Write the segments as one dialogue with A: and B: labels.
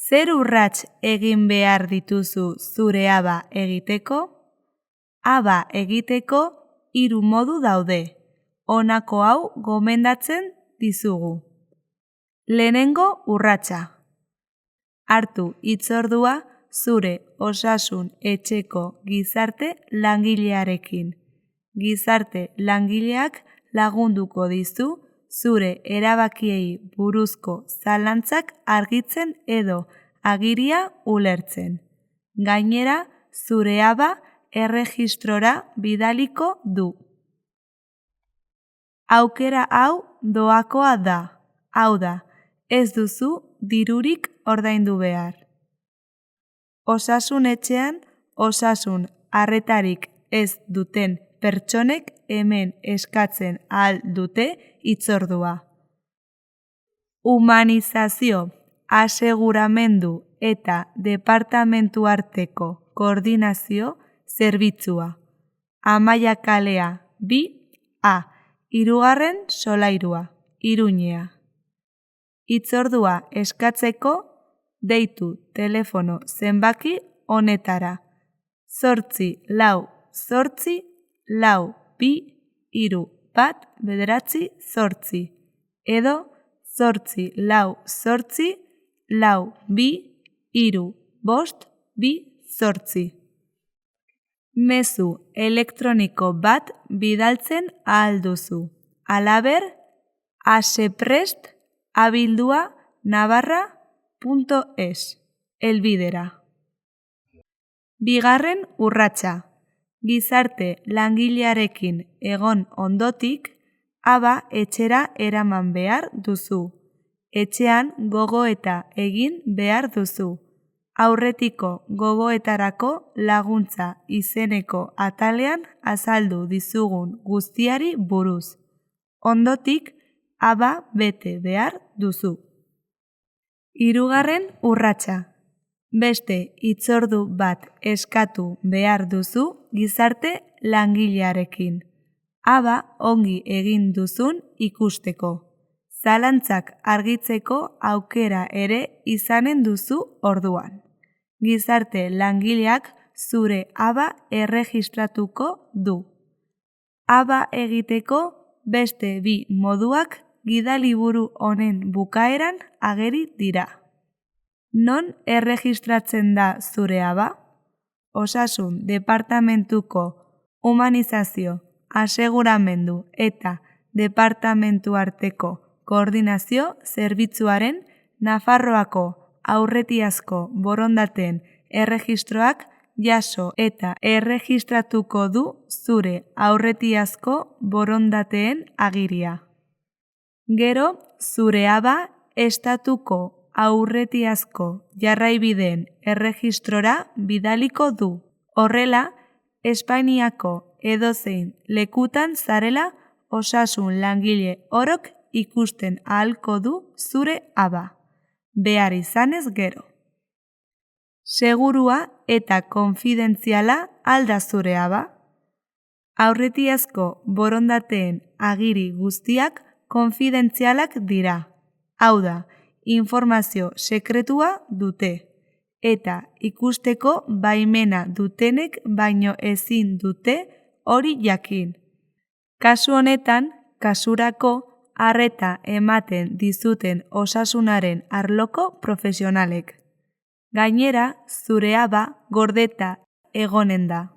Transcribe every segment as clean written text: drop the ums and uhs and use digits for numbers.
A: Zer urrats egin behar dituzu zure aba egiteko? Aba egiteko 3 modu daude. Honako hau gomendatzen dizugu. Lehenengo urratsa. Hartu hitzordua zure osasun etxeko gizarte langilearekin. Gizarte langileak lagunduko dizu zure erabakiei buruzko zalantzak argitzen edo agiria ulertzen. Gainera, zure aba erregistrora bidaliko du. Aukera hau doakoa da. Hau da, ez duzu dirurik ordaindu behar. Osasun etxean, osasun arretarik ez duten pertsonek hemen eskatzen ahal dute hitzordua. Humanizazio, aseguramendu eta departamentu arteko koordinazio zerbitzua. Amaia kalea 2A, 3. solairua, Iruñea. Hitzordua eskatzeko deitu telefono zenbaki honetara. 844-2-3-1-9 edo 844-2-3-2-5-2. Mezu elektroniko bat bidaltzen ahal duzu. Halaber, aseprest@navarra.es elbidera. Bigarren urratsa. Gizarte langilearekin egon ondotik, aba etxera eraman behar duzu. Etxean gogoeta egin behar duzu. Aurretiko gogoetarako laguntza izeneko atalean azaldu dizugun guztiari buruz. Ondotik, aba bete behar duzu. Hirugarren urratsa. Beste hitzordu bat eskatu behar duzu gizarte langilearekin. Aba ongi egin duzun ikusteko. Zalantzak argitzeko aukera ere izanen duzu orduan. Gizarte langileak zure aba erregistratuko du. Aba egiteko beste 2 moduak gidaliburu honen bukaeran ageri dira. Non erregistratzen da zure aba? Osasun departamentuko humanizazio, aseguramendu eta departamentu arteko koordinazio zerbitzuaren Nafarroako aurretiazko borondateen erregistroak jaso eta erregistratuko du zure aurretiazko borondateen agiria. Gero, zure aba estatuko aurretiazko jarraibideen erregistrora bidaliko du. Horrela, Espainiako edozein lekutan zarela osasun langile orok ikusten ahalko du zure aba. Behar izanez gero. Segurua eta konfidentziala alda zure aba? Aurretiazko borondateen agiri guztiak konfidentzialak dira. Hau da, informazio sekretua dute. Eta ikusteko baimena dutenek baino ezin dute hori jakin. Kasu honetan, kasurako arreta ematen dizuten osasunaren arloko profesionalek. Gainera, zure aba gordeta egonen da.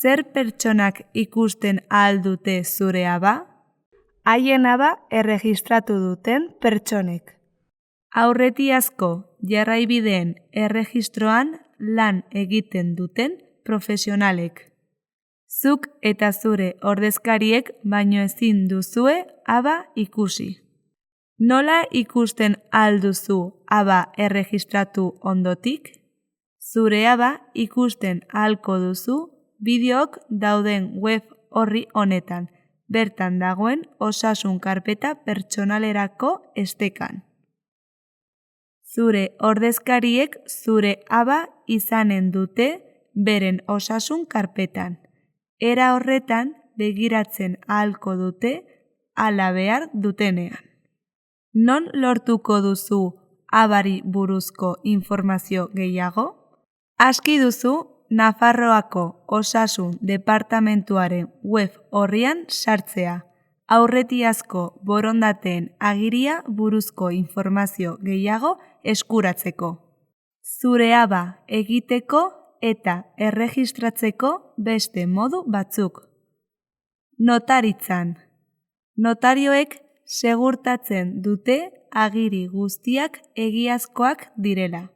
A: Zer pertsonak ikusten ahal dute zure aba? Haien aba erregistratu duten pertsonek. Aurretiazko jarraibideen erregistroan lan egiten duten profesionalek. Zuk eta zure ordezkariek baino ezin duzue aba ikusi. Nola ikusten ahal duzu aba erregistratu ondotik? Zure aba ikusten ahalko duzu bideoak dauden web orri honetan, bertan dagoen osasun karpeta pertsonalerako estekan. Zure ordezkariek zure aba izanen dute beren osasun karpetan. Era horretan begiratzen ahalko dute hala behar dutenean. Non lortuko duzu abari buruzko informazio gehiago? Aski duzu Nafarroako Osasun Departamentuaren web orrian sartzea, aurretiazko borondateen agiria buruzko informazio gehiago eskuratzeko. Zure aba egiteko eta erregistratzeko beste modu batzuk. Notaritzan. Notarioek segurtatzen dute agiri guztiak egiazkoak direla.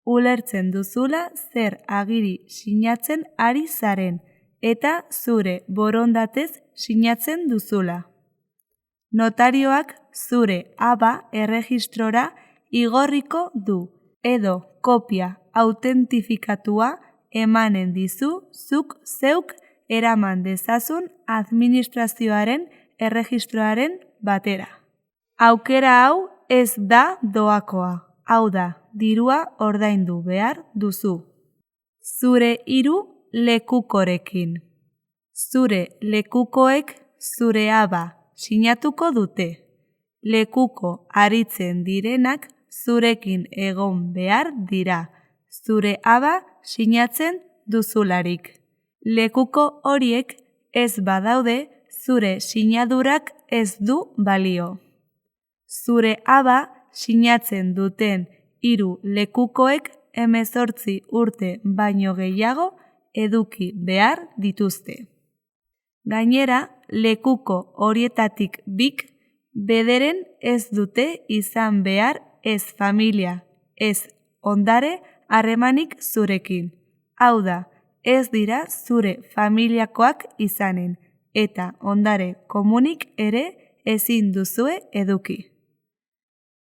A: Ulertzen duzula zer agiri sinatzen ari zaren eta zure borondatez sinatzen duzula. Notarioak zure aba erregistrora igorriko du edo kopia autentifikatua emanen dizu zuk zeuk eraman dezazun administrazioaren erregistroaren batera. Aukera hau ez da doakoa. Hau da, dirua ordaindu behar duzu. Zure hiru lekukorekin. Zure lekukoek zure aba sinatuko dute. Lekuko aritzen direnak zurekin egon behar dira. Zure aba sinatzen duzularik. Lekuko horiek ez badaude zure sinadurak ez du balio. Zure aba sinatzen duten hiru lekukoek 18 urte baino gehiago eduki behar dituzte. Gainera, lekuko horietatik bik bederen ez dute izan behar ez familia, ez ondare harremanik zurekin. Hau da, ez dira zure familiakoak izanen eta ondare komunik ere ezin duzue eduki.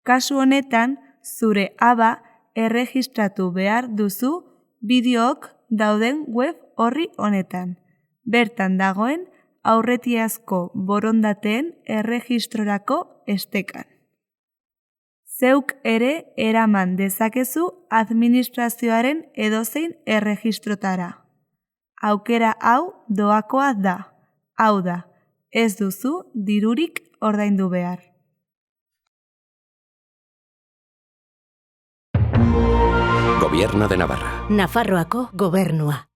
A: Kasu honetan, zure aba erregistratu behar duzu bideoak dauden web orri honetan. Bertan dagoen aurretiazko borondateen erregistrorako estekan. Zeuk ere eraman dezakezu administrazioaren edozein erregistrotara. Aukera hau doakoa da. Hau da, ez duzu dirurik ordaindu behar.
B: Gobierno de Navarra.
C: Nafarroako gobernua.